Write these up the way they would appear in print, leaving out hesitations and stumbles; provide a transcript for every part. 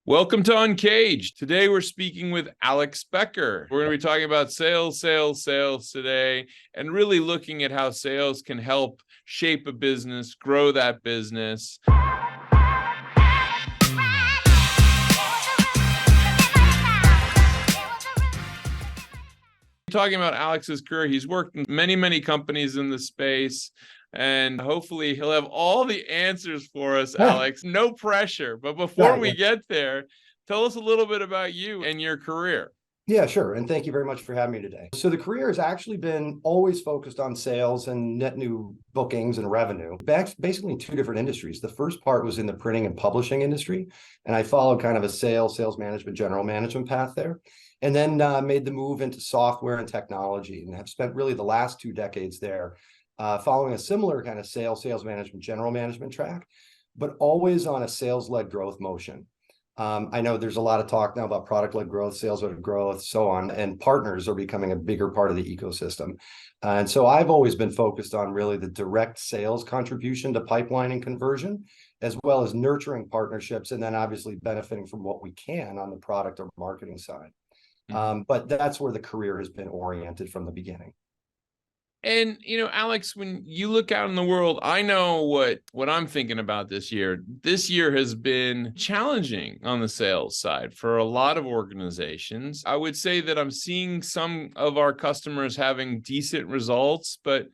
Welcome to Uncaged. Today we're speaking with Alex Becker. We're going to be talking about sales today, and really looking at how sales can help shape a business, grow that business. Talking about Alex's career, he's worked in many companies in the space, and hopefully he'll have all the answers for us, Alex. No pressure. But before we get there, tell us a little bit about you and your career. Yeah, sure. And thank you very much for having me today. So the career has actually been always focused on sales and net new bookings and revenue, basically in two different industries. The first part was in the printing and publishing industry, and I followed kind of a sales management, general management path there. And then made the move into software and technology, and have spent really the last 2 decades there following a similar kind of sales management, general management track, but always on a sales-led growth motion. I know there's a lot of talk now about product-led growth, sales-led growth, so on, and partners are becoming a bigger part of the ecosystem. And so I've always been focused on really the direct sales contribution to pipeline and conversion, as well as nurturing partnerships, and then obviously benefiting from what we can on the product or marketing side. But that's where the career has been oriented from the beginning. And, Alex, when you look out in the world, I know what I'm thinking about this year. This year has been challenging on the sales side for a lot of organizations. I would say that I'm seeing some of our customers having decent results, but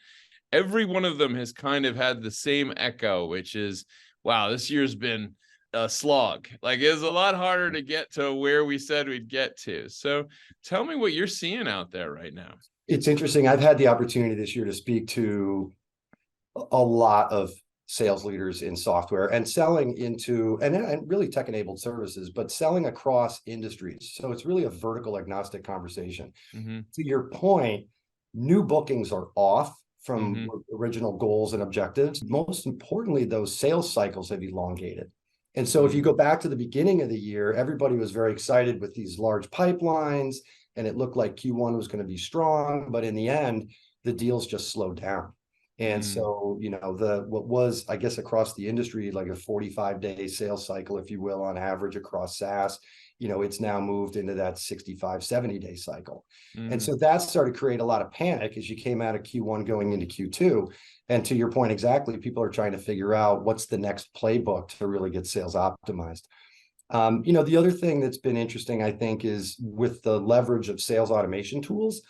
every one of them has kind of had the same echo, which is, wow, this year's been a slog. Like, it's a lot harder to get to where we said we'd get to. So tell me what you're seeing out there right now. It's interesting. I've had the opportunity this year to speak to a lot of sales leaders in software and selling into, and really tech-enabled services, but selling across industries. So it's really a vertical agnostic conversation. To your point, new bookings are off from original goals and objectives. Most importantly, those sales cycles have elongated. And so if you go back to the beginning of the year, everybody was very excited with these large pipelines, and it looked like Q1 was going to be strong, but in the end, the deals just slowed down. And so, what was, I guess, across the industry, like a 45-day sales cycle, if you will, on average across SaaS, it's now moved into that 65, 70-day cycle. And so that started to create a lot of panic as you came out of Q1 going into Q2. And to your point, exactly, people are trying to figure out what's the next playbook to really get sales optimized. The other thing that's been interesting, I think, is with the leverage of sales automation tools,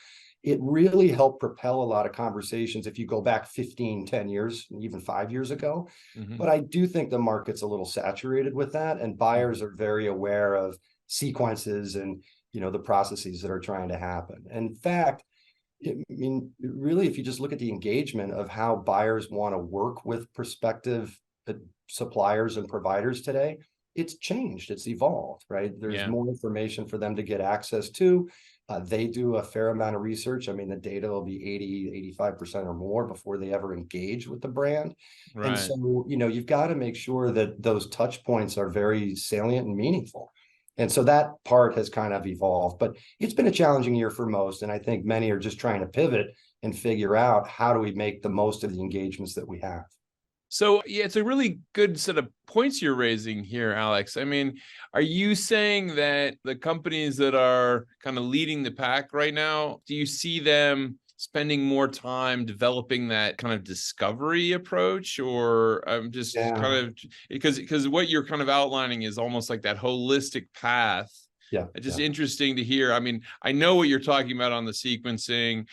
it really helped propel a lot of conversations if you go back 15, 10 years, even 5 years ago. But I do think the market's a little saturated with that, and buyers are very aware of sequences and, the processes that are trying to happen. In fact, really, if you just look at the engagement of how buyers want to work with prospective suppliers and providers today, it's changed, it's evolved, right? There's more information for them to get access to. They do a fair amount of research. The data will be 80-85% or more before they ever engage with the brand. Right. And so, you've got to make sure that those touch points are very salient and meaningful. And so that part has kind of evolved, but it's been a challenging year for most. And I think many are just trying to pivot and figure out, how do we make the most of the engagements that we have? So, yeah, it's a really good set of points you're raising here, Alex. Are you saying that the companies that are kind of leading the pack right now, do you see them spending more time developing that kind of discovery approach? Or just kind of, because what you're kind of outlining is almost like that holistic path. It's just interesting to hear. I know what you're talking about on the sequencing.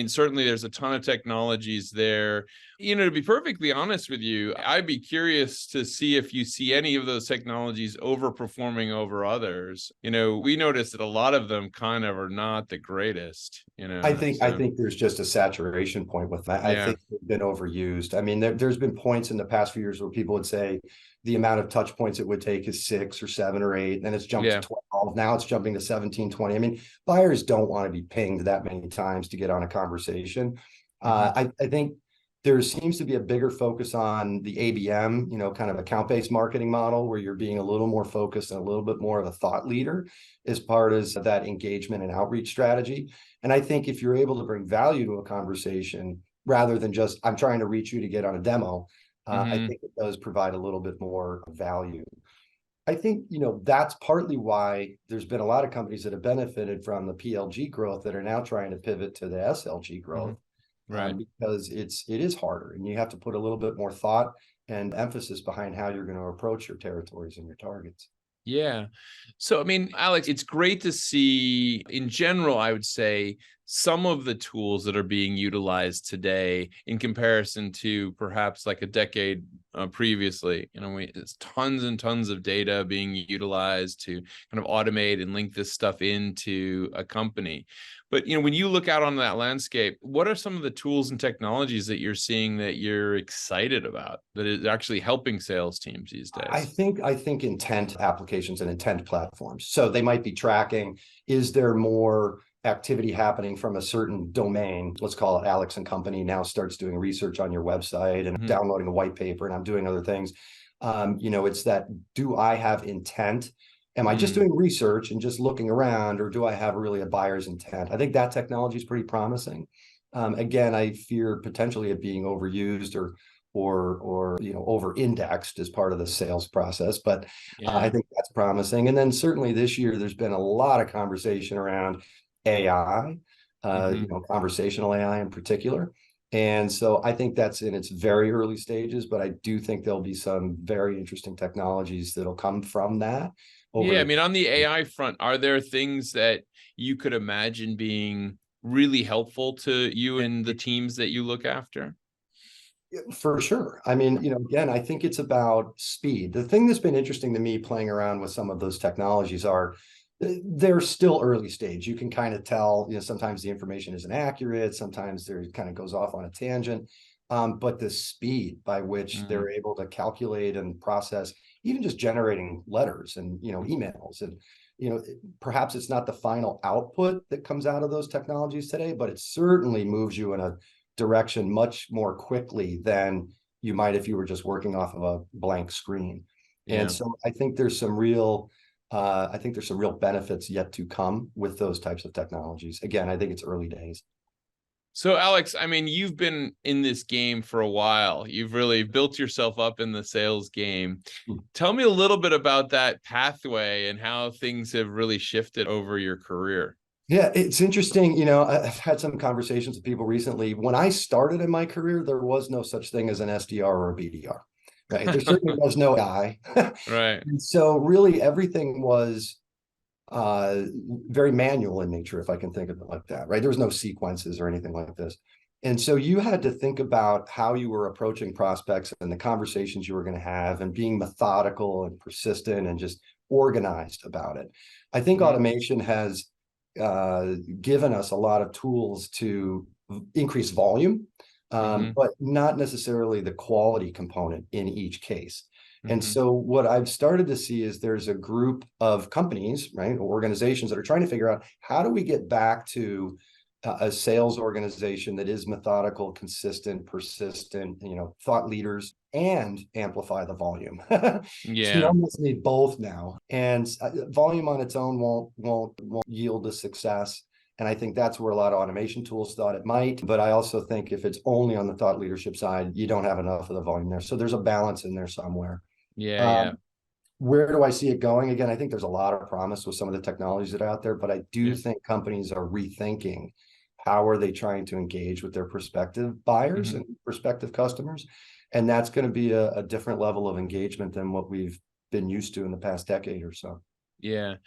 Certainly there's a ton of technologies there. To be perfectly honest with you, I'd be curious to see if you see any of those technologies overperforming over others. We noticed that a lot of them kind of are not the greatest. I think there's just a saturation point with that. I think they've been overused. There's been points in the past few years where people would say the amount of touch points it would take is 6 or 7 or 8, and then it's jumped to 12. Now it's jumping to 17, 20. Buyers don't want to be pinged that many times to get on a conversation. I think there seems to be a bigger focus on the ABM, kind of account-based marketing model, where you're being a little more focused and a little bit more of a thought leader as part of that engagement and outreach strategy. And I think if you're able to bring value to a conversation rather than just, I'm trying to reach you to get on a demo, I think it does provide a little bit more value. I think, that's partly why there's been a lot of companies that have benefited from the PLG growth that are now trying to pivot to the SLG growth, Right. because it is harder, and you have to put a little bit more thought and emphasis behind how you're going to approach your territories and your targets. Yeah. So, I mean, Alex, it's great to see in general, I would say, some of the tools that are being utilized today in comparison to perhaps like a decade previously. It's tons and tons of data being utilized to kind of automate and link this stuff into a company. But, when you look out on that landscape, what are some of the tools and technologies that you're seeing that you're excited about that is actually helping sales teams these I days? think intent applications and intent platforms. So they might be tracking, is there more activity happening from a certain domain? Let's call it Alex and Company now starts doing research on your website and downloading a white paper, and I'm doing other things. It's that, do I have intent? Am I just doing research and just looking around, or do I have really a buyer's intent? I think that technology is pretty promising. Again, I fear potentially it being overused or over indexed as part of the sales process, but I think that's promising. And then certainly this year there's been a lot of conversation around AI, conversational AI in particular. And so I think that's in its very early stages, but I do think there'll be some very interesting technologies that'll come from that. Yeah, I mean, on the AI front, are there things that you could imagine being really helpful to you and the teams that you look after? For sure. I mean, again, I think it's about speed. The thing that's been interesting to me playing around with some of those technologies are they're still early stage. You can kind of tell, sometimes the information isn't accurate. Sometimes there kind of goes off on a tangent. But the speed by which they're able to calculate and process, even just generating letters and, emails and, perhaps it's not the final output that comes out of those technologies today, but it certainly moves you in a direction much more quickly than you might if you were just working off of a blank screen. Yeah. And so I think there's some real benefits yet to come with those types of technologies. Again, I think it's early days. So, Alex, I mean, you've been in this game for a while. You've really built yourself up in the sales game. Tell me a little bit about that pathway and how things have really shifted over your career. Yeah, it's interesting. I've had some conversations with people recently. When I started in my career, there was no such thing as an SDR or a BDR, right? There certainly was no guy. Right. And so really everything was very manual in nature, if I can think of it like that, right? There was no sequences or anything like this. And so you had to think about how you were approaching prospects and the conversations you were going to have, and being methodical and persistent and just organized about it. I think automation has given us a lot of tools to increase volume, but not necessarily the quality component in each case. And so what I've started to see is there's a group of companies, right, organizations that are trying to figure out, how do we get back to a sales organization that is methodical, consistent, persistent, thought leaders, and amplify the volume. Yeah. So you almost need both now. And volume on its own won't yield the success. And I think that's where a lot of automation tools thought it might. But I also think if it's only on the thought leadership side, you don't have enough of the volume there. So there's a balance in there somewhere. Yeah. Where do I see it going? Again, I think there's a lot of promise with some of the technologies that are out there, but I do think companies are rethinking how are they trying to engage with their prospective buyers and prospective customers. And that's going to be a different level of engagement than what we've been used to in the past decade or so. Yeah.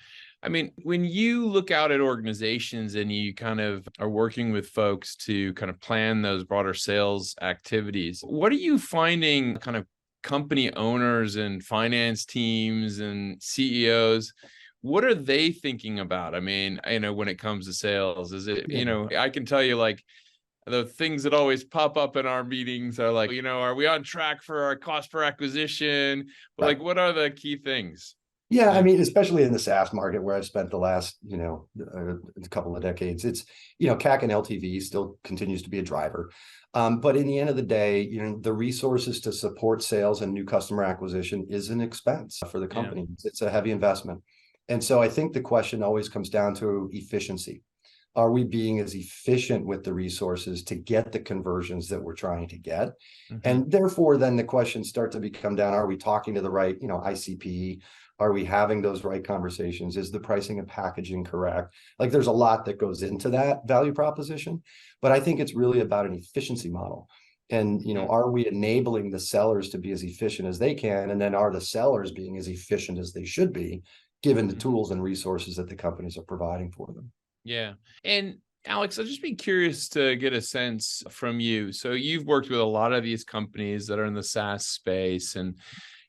I mean, when you look out at organizations and you kind of are working with folks to kind of plan those broader sales activities, what are you finding kind of company owners and finance teams and CEOs, what are they thinking about? I mean, when it comes to sales, is it, I can tell you, like, the things that always pop up in our meetings are like, are we on track for our cost per acquisition? But like, what are the key things? Yeah, I mean, especially in the SaaS market where I've spent the last, a couple of decades, it's, CAC and LTV still continues to be a driver. But in the end of the day, the resources to support sales and new customer acquisition is an expense for the company. Yeah. It's a heavy investment. And so I think the question always comes down to efficiency. Are we being as efficient with the resources to get the conversions that we're trying to get? And therefore, then the questions start to become down, are we talking to the right, ICP? Are we having those right conversations? Is the pricing and packaging correct? Like there's a lot that goes into that value proposition, but I think it's really about an efficiency model. And, are we enabling the sellers to be as efficient as they can? And then are the sellers being as efficient as they should be, given the tools and resources that the companies are providing for them? Yeah. And Alex, I'd just be curious to get a sense from you. So you've worked with a lot of these companies that are in the SaaS space, and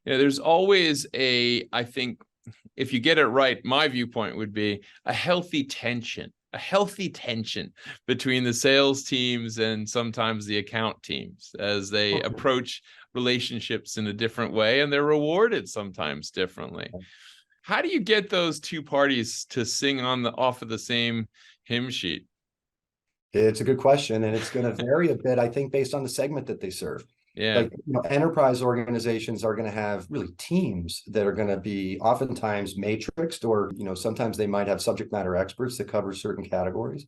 there's always I think if you get it right, my viewpoint would be a healthy tension between the sales teams and sometimes the account teams as they approach relationships in a different way, and they're rewarded sometimes differently. How do you get those two parties to sing off of the same hymn sheet? It's a good question, and it's going to vary a bit, I think, based on the segment that they serve. Yeah. Like, enterprise organizations are going to have really teams that are going to be oftentimes matrixed, or, sometimes they might have subject matter experts that cover certain categories.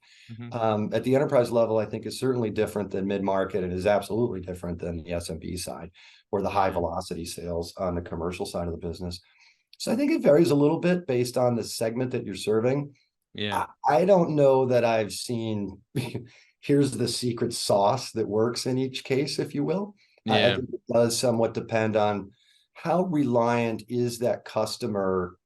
At the enterprise level, I think is certainly different than mid-market, and is absolutely different than the SMB side or the high velocity sales on the commercial side of the business. So I think it varies a little bit based on the segment that you're serving. Yeah. I don't know that I've seen, here's the secret sauce that works in each case, if you will. I think it does somewhat depend on how reliant is that customer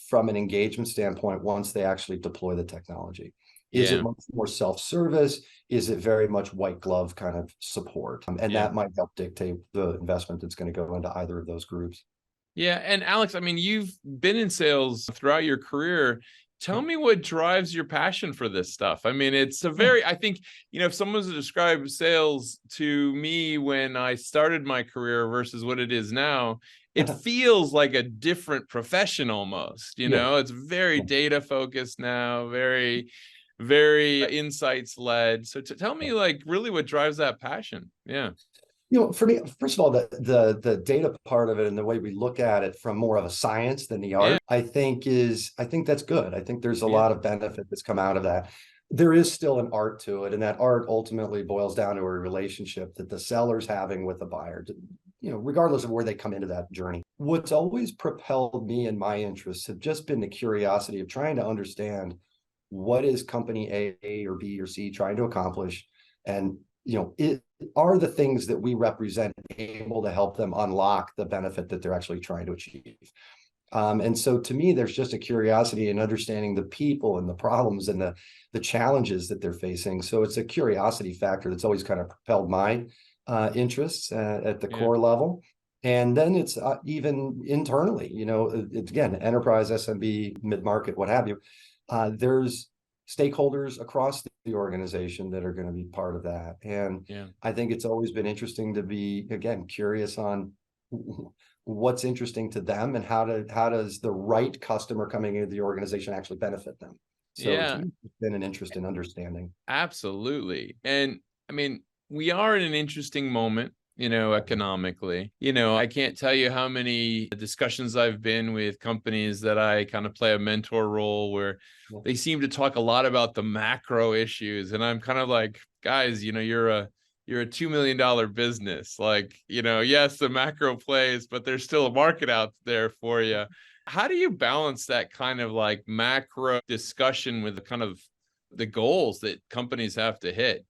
from an engagement standpoint once they actually deploy the technology. Is it much more self-service? Is it very much white glove kind of support? And that might help dictate the investment that's going to go into either of those groups. Yeah. And Alex, I mean, you've been in sales throughout your career. Tell me what drives your passion for this stuff. I mean, it's I think, if someone was to describe sales to me when I started my career versus what it is now, it feels like a different profession almost, it's very data focused now, very, very insights led. So tell me really what drives that passion. Yeah. For me, first of all, the data part of it and the way we look at it from more of a science than the art, I think that's good. I think there's a lot of benefit that's come out of that. There is still an art to it, and that art ultimately boils down to a relationship that the seller's having with the buyer, regardless of where they come into that journey. What's always propelled me and my interests have just been the curiosity of trying to understand what is company A or B or C trying to accomplish, and are the things that we represent able to help them unlock the benefit that they're actually trying to achieve. And so to me, there's just a curiosity in understanding the people and the problems and the challenges that they're facing. So it's a curiosity factor that's always kind of propelled my interests at the core level. And then it's even internally, it's, again, enterprise, SMB, mid-market, what have you. There's stakeholders across the organization that are going to be part of that. And I think it's always been interesting to be, again, curious on what's interesting to them and how does the right customer coming into the organization actually benefit them. So it's been an interest in understanding. Absolutely. And I mean, we are in an interesting moment, economically. I can't tell you how many discussions I've been with companies that I kind of play a mentor role where they seem to talk a lot about the macro issues. And I'm kind of like, guys, you're a $2 million business. Yes, the macro plays, but there's still a market out there for you. How do you balance that kind of macro discussion with the kind of the goals that companies have to hit,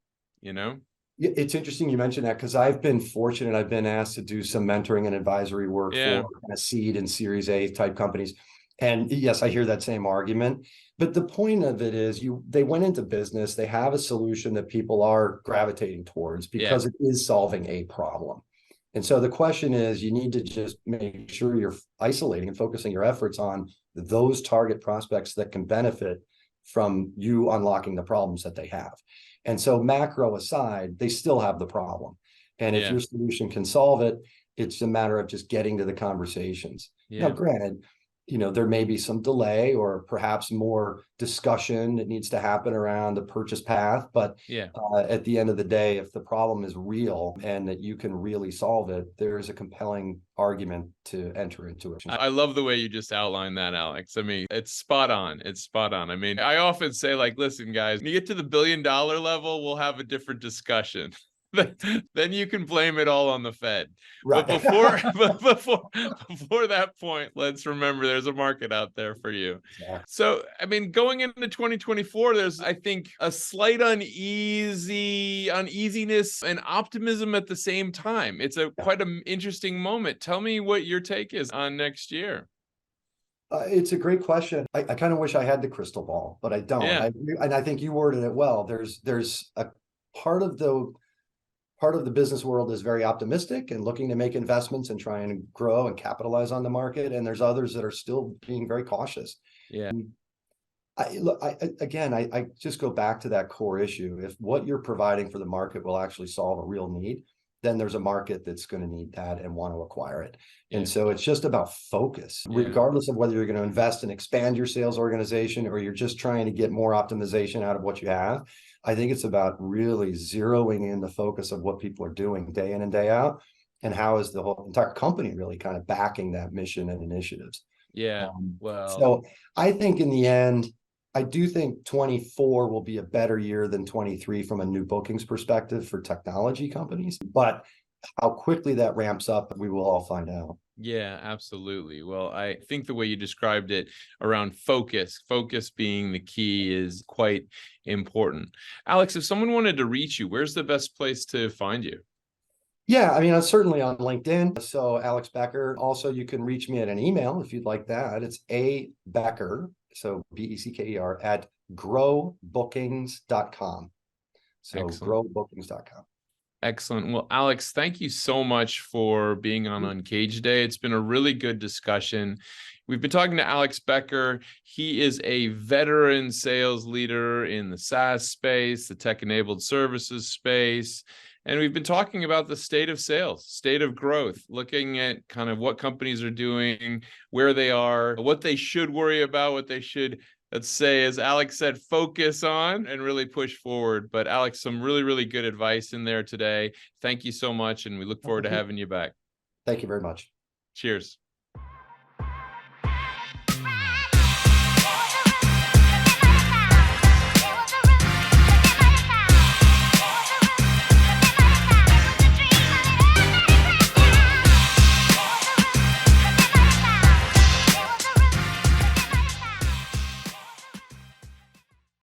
It's interesting you mentioned that, because I've been fortunate. I've been asked to do some mentoring and advisory work for kind of seed and Series A type companies. And yes, I hear that same argument. But the point of it is they went into business, they have a solution that people are gravitating towards because it is solving a problem. And so the question is, you need to just make sure you're isolating and focusing your efforts on those target prospects that can benefit from you unlocking the problems that they have. And so macro aside, they still have the problem. And if your solution can solve it, it's a matter of just getting to the conversations. Now, granted, there may be some delay or perhaps more discussion that needs to happen around the purchase path. But at the end of the day, if the problem is real and that you can really solve it, there's a compelling argument to enter into it. I love the way you just outlined that, Alex. I mean, it's spot on. It's spot on. I mean, I often say, listen, guys, when you get to the $1 billion level, we'll have a different discussion. then you can blame it all on the Fed. But Right. before that point, let's remember there's a market out there for you. Exactly. So, I mean, going into 2024, there's, I think, a slight uneasiness and optimism at the same time. It's a quite an interesting moment. Tell me what your take is on next year. It's a great question. I kind of wish I had the crystal ball, but I don't. Yeah. And I think you worded it well. There's a part of the business world is very optimistic and looking to make investments and trying to grow and capitalize on the market. And there's others that are still being very cautious. Yeah. I just go back to that core issue. If what you're providing for the market will actually solve a real need, then there's a market that's going to need that and want to acquire it. Yeah. And so it's just about focus, regardless of whether you're going to invest and expand your sales organization or you're just trying to get more optimization out of what you have. I think it's about really zeroing in the focus of what people are doing day in and day out, and how is the whole entire company really kind of backing that mission and initiatives. Yeah. Well, so I think in the end, I do think 24 will be a better year than 23 from a new bookings perspective for technology companies, but how quickly that ramps up, we will all find out. Yeah, absolutely. Well, I think the way you described it around focus being the key is quite important. Alex, if someone wanted to reach you, where's the best place to find you? Yeah, I mean, I'm certainly on LinkedIn. So Alex Becker. Also, you can reach me at an email if you'd like that. It's A Becker, so Becker at growbookings.com. So Excellent. growbookings.com. Excellent. Well, Alex, thank you so much for being on Uncaged Day. It's been a really good discussion. We've been talking to Alex Becker. He is a veteran sales leader in the SaaS space, the tech-enabled services space. And we've been talking about the state of sales, state of growth, looking at kind of what companies are doing, where they are, what they should worry about, what they should, let's say, as Alex said, focus on and really push forward. But Alex, some really, really good advice in there today. Thank you so much. And we look forward to having you back. Thank you very much. Cheers.